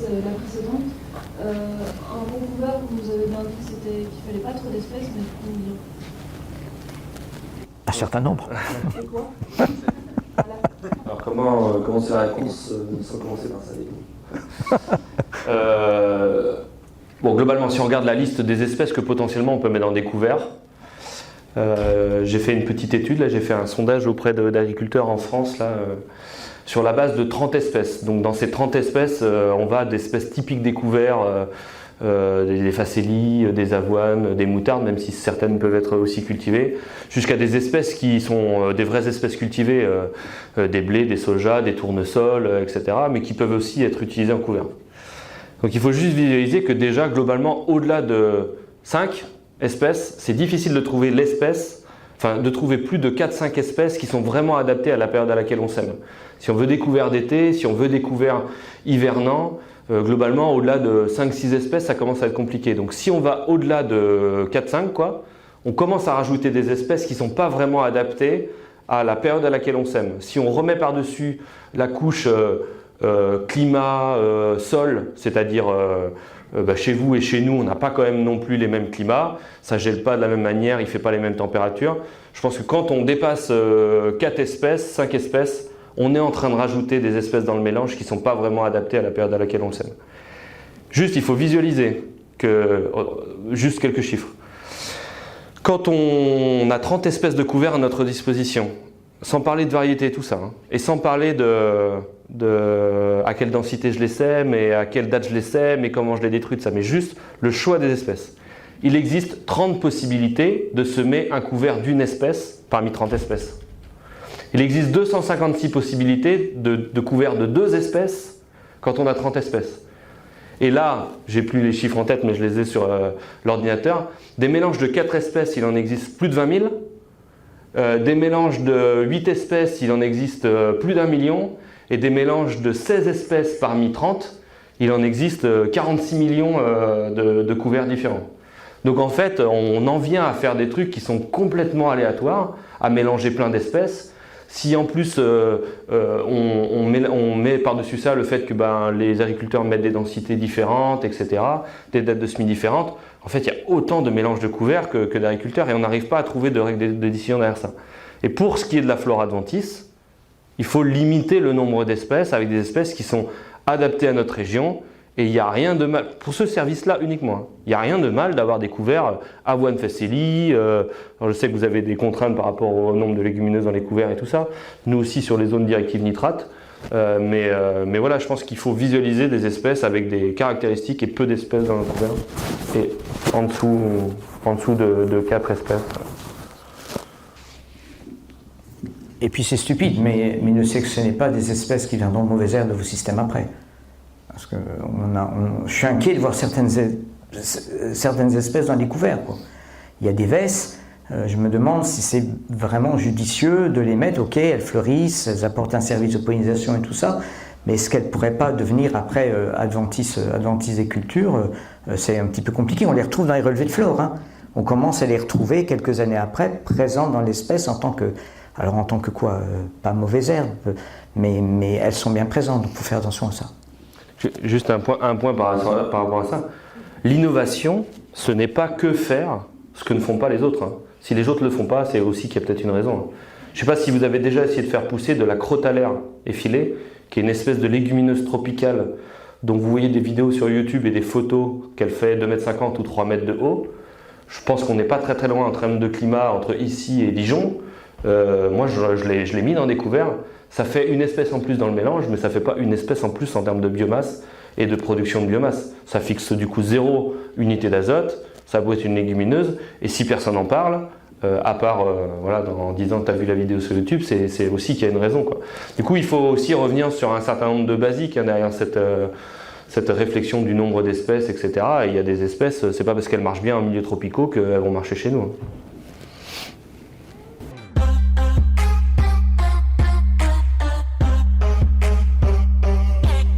la précédente. Un bon couvert, vous nous avez bien dit qu'il ne fallait pas trop d'espèces, mais combien? Un certain nombre. Et quoi? Alors comment c'est la réponse sans commencer par ça, du coup. Bon, globalement, si on regarde la liste des espèces que potentiellement on peut mettre dans des couverts, j'ai fait une petite étude, là j'ai fait un sondage auprès d'agriculteurs en France là, sur la base de 30 espèces. Donc dans ces 30 espèces, on va d'espèces typiques des couverts, des facélies, des avoines, des moutardes, même si certaines peuvent être aussi cultivées, jusqu'à des espèces qui sont des vraies espèces cultivées, des blés, des sojas, des tournesols, etc., mais qui peuvent aussi être utilisées en couvert. Donc il faut juste visualiser que déjà, globalement, au-delà de 5 espèces, c'est difficile de trouver l'espèce, enfin de trouver plus de 4-5 espèces qui sont vraiment adaptées à la période à laquelle on sème. Si on veut des couverts d'été, si on veut des couverts hivernants, globalement, au-delà de 5-6 espèces, ça commence à être compliqué. Donc si on va au-delà de 4-5, on commence à rajouter des espèces qui ne sont pas vraiment adaptées à la période à laquelle on sème. Si on remet par-dessus la couche climat, sol, c'est-à-dire chez vous et chez nous, on n'a pas quand même non plus les mêmes climats, ça ne gèle pas de la même manière, il ne fait pas les mêmes températures. Je pense que quand on dépasse 4 espèces, 5 espèces, on est en train de rajouter des espèces dans le mélange qui ne sont pas vraiment adaptées à la période à laquelle on le sème. Juste, il faut visualiser juste quelques chiffres. Quand on a 30 espèces de couverts à notre disposition, sans parler de variété et tout ça, et sans parler à quelle densité je les sème et à quelle date je les sème et comment je les détruis, de ça, mais juste le choix des espèces. Il existe 30 possibilités de semer un couvert d'une espèce parmi 30 espèces. Il existe 256 possibilités de couverts de 2 espèces quand on a 30 espèces. Et là, j'ai plus les chiffres en tête, mais je les ai sur l'ordinateur. Des mélanges de 4 espèces, il en existe plus de 20 000. Des mélanges de 8 espèces, il en existe plus d'1 million. Et des mélanges de 16 espèces parmi 30, il en existe 46 millions de couverts différents. Donc en fait, on en vient à faire des trucs qui sont complètement aléatoires, à mélanger plein d'espèces. Si en plus on met par-dessus ça le fait que les agriculteurs mettent des densités différentes, etc., des dates de semis différentes, en fait il y a autant de mélanges de couverts que d'agriculteurs et on n'arrive pas à trouver de règles de décision derrière ça. Et pour ce qui est de la flora adventice, il faut limiter le nombre d'espèces avec des espèces qui sont adaptées à notre région. Et il n'y a rien de mal, pour ce service-là uniquement, il n'y a rien de mal d'avoir des couverts avoine facélie. Je sais que vous avez des contraintes par rapport au nombre de légumineuses dans les couverts et tout ça. Nous aussi sur les zones directives nitrates. Mais voilà, je pense qu'il faut visualiser des espèces avec des caractéristiques et peu d'espèces dans le couvert. Et en dessous de 4 espèces. Et puis c'est stupide, mais ne sélectionnez pas des espèces qui viendront de mauvaises herbes de vos systèmes après. Parce que je suis inquiet de voir certaines espèces dans les couverts, quoi. Il y a des vesses, je me demande si c'est vraiment judicieux de les mettre. Ok, elles fleurissent, elles apportent un service de pollinisation et tout ça, mais est-ce qu'elles ne pourraient pas devenir après adventices des cultures? C'est un petit peu compliqué, on les retrouve dans les relevés de flore. On commence à les retrouver quelques années après, présentes dans l'espèce en tant que... Alors en tant que quoi? Pas mauvaises herbes, mais elles sont bien présentes, donc il faut faire attention à ça. Juste un point par rapport à ça. L'innovation, ce n'est pas que faire ce que ne font pas les autres. Si les autres ne le font pas, c'est aussi qu'il y a peut-être une raison. Je ne sais pas si vous avez déjà essayé de faire pousser de la crotalaire effilée, qui est une espèce de légumineuse tropicale, dont vous voyez des vidéos sur YouTube et des photos qu'elle fait 2,50 m ou 3 m de haut. Je pense qu'on n'est pas très loin en termes de climat entre ici et Dijon. Moi, je l'ai mis dans des couverts. Ça fait une espèce en plus dans le mélange, mais ça ne fait pas une espèce en plus en termes de biomasse et de production de biomasse. Ça fixe du coup 0 unité d'azote, ça peut être une légumineuse, et si personne n'en parle, à part voilà, en disant tu as vu la vidéo sur YouTube, c'est aussi qu'il y a une raison, quoi. Du coup, il faut aussi revenir sur un certain nombre de basiques derrière cette réflexion du nombre d'espèces, etc. Et il y a des espèces, c'est pas parce qu'elles marchent bien en milieu tropicaux qu'elles vont marcher chez nous.